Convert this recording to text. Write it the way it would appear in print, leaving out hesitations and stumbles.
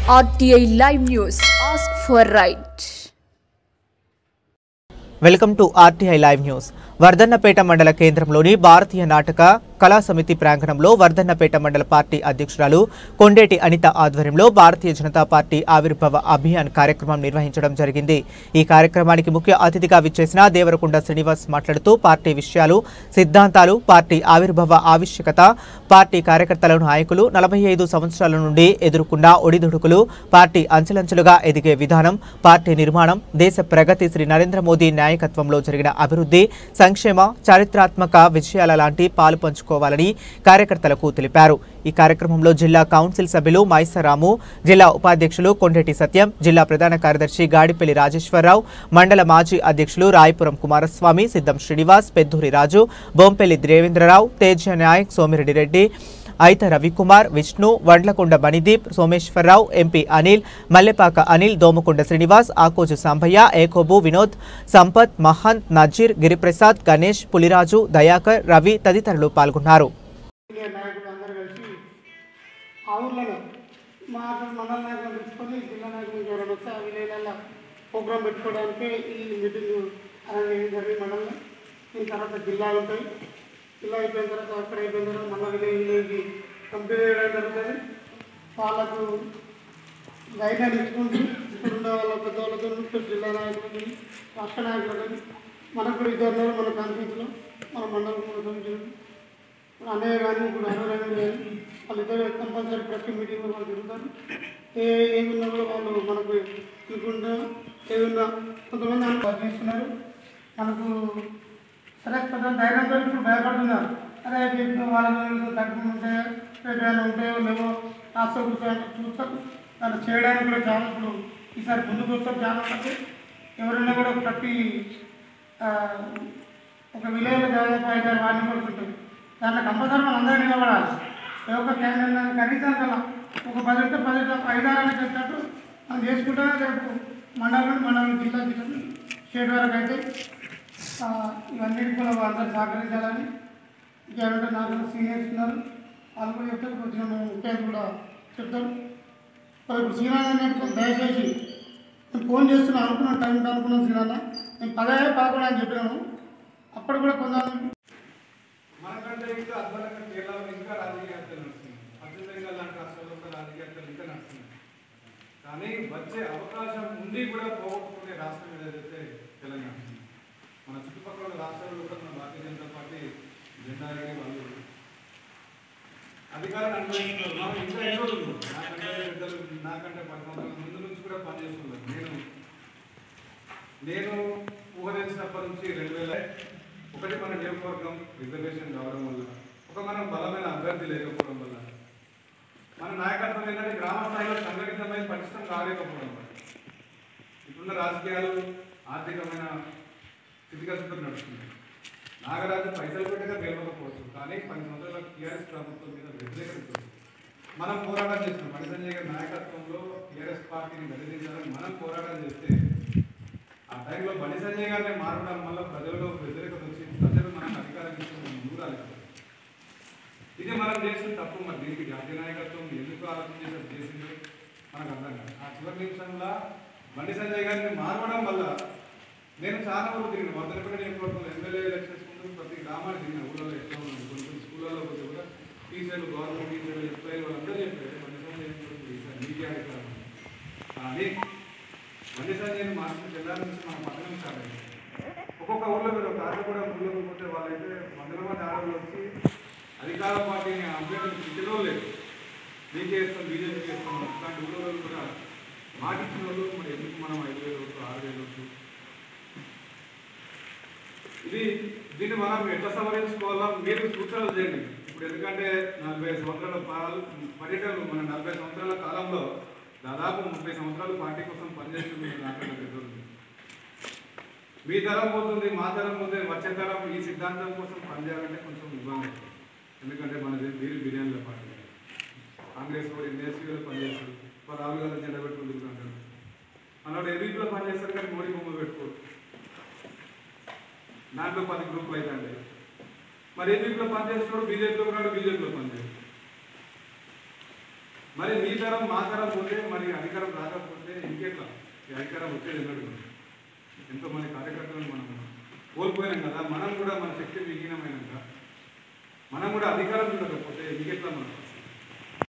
RTI Live News. Ask for right. Welcome to RTI Live News. Wardhannapet మండల కేంద్రంలోని భారతీయ నాటక కళా సమితి ప్రాంగణంలో వర్ధన్నపేట మండల పార్టీ అధ్యక్షురాలు కొండేటి అనిత ఆధ్వర్యంలో భారతీయ జనతా పార్టీ ఆవిర్భావ అభియాన్ కార్యక్రమం నిర్వహించడం జరిగింది. ఈ కార్యక్రమానికి ముఖ్య అతిథిగా విచ్చేసిన దేవరకొండ శ్రీనివాస్ మాట్లాడుతూ పార్టీ విషయాలు, సిద్ధాంతాలు, పార్టీ ఆవిర్భావ ఆవశ్యకత, పార్టీ కార్యకర్తల నాయకులు 45 సంవత్సరాల నుండి ఎదుర్కొన్న ఒడిదుడుకులు, పార్టీ అంచెలంచెలుగా ఎదిగే విధానం, పార్టీ నిర్మాణం, దేశ ప్రగతి, శ్రీ నరేంద్ర మోదీ నాయకత్వంలో జరిగిన అభివృద్ధి, సంక్షేమ, చారిత్రాత్మక విజయాల లాంటి పాలు పంచుకోవాలని కార్యకర్తలకు తెలిపారు. ఈ కార్యక్రమంలో జిల్లా కౌన్సిల్ సభ్యులు మైసరాము, జిల్లా ఉపాధ్యక్షులు కొండేటి సత్యం, జిల్లా ప్రధాన కార్యదర్శి గాడిపల్లి రాజేశ్వరరావు, మండల మాజీ అధ్యక్షులు రాయపురం కుమారస్వామి, సిద్ధం శ్రీనివాస్, పెద్దూరి రాజు, బొంపెల్లి దేవేంద్రరావు, తేజ నాయక్, సోమిరెడ్డి రెడ్డి, ఐత రవికుమార్, విష్ణు, వండ్లకొండ మణిదీప్, సోమేశ్వరరావు, ఎంపీ అనిల్, మల్లెపాక అనిల్, దోమకొండ శ్రీనివాస్, ఆకోజు సాంబయ్య, ఏకోబు, వినోద్, సంపత్, మహంత్, నజీర్, గిరిప్రసాద్, గణేష్, పులిరాజు, దయాకర్, రవి తదితరులు పాల్గొన్నారు. ఇలా అయిపోయిన తర్వాత అక్కడ అయిపోయిన తర్వాత మళ్ళీ విలేజ్కి కంప్లీట్ చేయడం జరుగుతుంది. వాళ్ళకు గైడ్లైన్ ఇచ్చుకుంటూ ఇప్పుడున్న వాళ్ళ పెద్దవాళ్ళతో జిల్లా నాయకులు, రాష్ట్ర నాయకులు, మనకు కూడా ఇద్దరు మన కాన్ఫరెన్స్లో మన మండలం అన్నయ్య కానీ ఇప్పుడు అనురాగం కానీ వాళ్ళిద్దరు కంపల్సరీ ప్రతి మీటింగ్లో వాళ్ళు తిరుగుతారు. ఏమున్నా కూడా వాళ్ళు మనకు అనుకుంటా ఏమున్నా కొంతమంది అనుభవం చేస్తున్నారు. మనకు సరే కొంచెం ధైర్యంతో ఇప్పుడు భయపడుతున్నారు. అదే వాళ్ళ తగ్గులు ఉంటాయో ఏమైనా ఉంటాయో లేవో రాష్ట్ర కూర్చోంటే చూస్తారు. దాన్ని చేయడానికి కూడా చాలా ఇప్పుడు ఈసారి ముందుకు వస్తారు. చాలా మంది ఎవరైనా కూడా ప్రతి ఒక విలేజ్లో దాదాపు 5-6 వార్డు మెంబర్స్ ఉంటాయి. దాంట్లో కంపల్సరీ మనం అందరూ నిలబడాలి. ఏ ఒక్క క్యాండిడేట్ కనీసం కల్లా ఒక 10 ఉంటే 10 5-6 చేసినట్టు మనం చేసుకుంటే రేపు మండలం జిల్లా స్టేట్ వరకు అయితే ఇవన్నిటి కూడా అందరూ సహకరించాలని. ఇంకేమంటే నాకు సీనియర్స్ ఉన్నారు, వాళ్ళు కూడా చెప్తారు. వచ్చిన ముఖ్యంగా కూడా చెప్తారు. ఇప్పుడు శ్రీనాథ్ అన్నట్టు దయచేసి నేను ఫోన్ చేస్తున్నాను అనుకున్నాను, టైంకి అనుకున్నాను శ్రీనాథ, నేను 10-11 అని చెప్పినాను. అప్పుడు కూడా కొంతమంది మనకంటే ఇంకా అద్భుతంగా కేరళలో ఇంకా రాజకీయాలు నడుస్తుంది. అద్భుతంగా లాంటి రాష్ట్రాల్లో కూడా రాజకీయాలు ఇంకా నడుస్తున్నాయి. కానీ వచ్చే అవకాశం ఉండి కూడా పోగొట్టుకునే రాష్ట్రం ఏదైతే తెలంగాణ. మన చుట్టుపక్కల రాష్ట్రాల్లో కూడా మన భారతీయ జనతా పార్టీ జెండా ఎగిరి వాళ్ళు అధికారాన్ని అనుభవిస్తున్నారు. మనం ఇంకా ఎన్నో నాకంటే 10 సంవత్సరాల ముందు నుంచి కూడా పనిచేస్తున్నారు. నేను ఊహ తెలిసినప్పటి నుంచి 2001 మన నియోజకవర్గం రిజర్వేషన్ రావడం వల్ల, మనం బలమైన అభ్యర్థి లేకపోవడం వల్ల, మన నాయకత్వం ఏంటంటే గ్రామ స్థాయిలో సంఘటితమైన పటిష్టం కాలేకపోవడం వల్ల ఇప్పుడున్న రాజకీయాలు ఆర్థికమైన స్థితిగతులు నడుస్తున్నాయి. నాగరాజు పైసలు పెట్టగా గెలవకపోవచ్చు, కానీ 10 సంవత్సరాల టీఆర్ఎస్ ప్రభుత్వం మీద వ్యతిరేకత మనం పోరాటం చేస్తున్నాం. బండి సంజయ్ గారి నాయకత్వంలో టీఆర్ఎస్ పార్టీని గెలిపించాలని మనం పోరాటం చేస్తే ఆ టైంలో బండి సంజయ్ గారిని మారడం వల్ల ప్రజల్లో వ్యతిరేకత వచ్చి ప్రజలు మనకు అధికారం ఇచ్చి ముందు రాలేదు. ఇది మనం చేసిన తప్పు. మరి దీనికి జాతీయ నాయకత్వం ఎందుకు ఆలోచన చేసింది మనకు అర్థం కాదు. ఆ చివరి నిమిషంలో బండి సంజయ్ గారిని మారవడం వల్ల నేను చాలా ఊరు తిరిగిన వర్ధనపేట నియోజకవర్గంలో ఎమ్మెల్యే ఎలక్షన్స్ ముందు ప్రతి గ్రామాన్ని తిరిగిన. ఊళ్ళలో ఎట్లా ఉన్నాను, కొన్ని స్కూళ్ళలో పోతే కూడా టీచర్లు, గవర్నమెంట్ టీచర్లు, ఎంప్లాయీలు వాళ్ళందరూ చెప్పారు బండి సంజయ్ మీడియా అధికారం. కానీ బండి సంజయ్ని మార్చిన జిల్లా నుంచి మన పట్టణం స్టార్ట్ అయింది. ఒక్కొక్క ఊళ్ళో మీరు ఒక కూడా ఊళ్ళో పోతే వాళ్ళైతే 100 మంది ఆడవాళ్ళు వచ్చి అధికార పార్టీని అభ్యర్థులు పిచ్చిలో లేదు, మీకే చేస్తాం, బీజేపీకి చేస్తాం. ఇలాంటి ఊళ్ళో కూడా మాటిచ్చిన వాళ్ళు మరి ఎందుకు మనం 5,000 6,000 దీన్ని మనం ఎట్లా సవరించుకోవాలో మీరు సూచనలు చేయండి. ఇప్పుడు ఎందుకంటే 40 సంవత్సరాల పర్యటనలు, మన 40 సంవత్సరాల కాలంలో దాదాపు 30 సంవత్సరాలు పార్టీ కోసం పనిచేస్తుంది. నాకంటే పెద్దలు మీ తరం పోతుంది, మా తరం పోతే వచ్చే తరం ఈ సిద్ధాంతం కోసం పనిచేయాలంటే కొంచెం ఇబ్బంది అవుతుంది. ఎందుకంటే మనది బిర్యానీల పార్టీ, కాంగ్రెస్ కూడా ఎన్ఎస్సీలో పనిచేస్తారు, రాహుల్ గాంధీ జెండా పెట్టుకుంటుంది అంటారు. మనోడు ఏబీపీలో పనిచేస్తారు కానీ మోడీ బొమ్మ పెట్టుకోరు. దాంట్లో 10 గ్రూపులు అవుతాయండి. మరి ఏబీపీలో పనిచేస్తున్నాడు, బీజేపీలో ఉన్నాడు, బీజేపీలో పనిచేస్తాడు. మరి మీ తరం మా తరం పోతే మరి అధికారం రాకపోతే ఇంకెట్లా ఈ అధికారం వచ్చేది ఎన్నడూ. ఎంతోమంది కార్యకర్తలను మనం కోల్పోయినాం కదా, మనం కూడా మన శక్తి విహీనమైనాక మనం కూడా అధికారం ఉండకపోతే ఇంకెట్లా మనం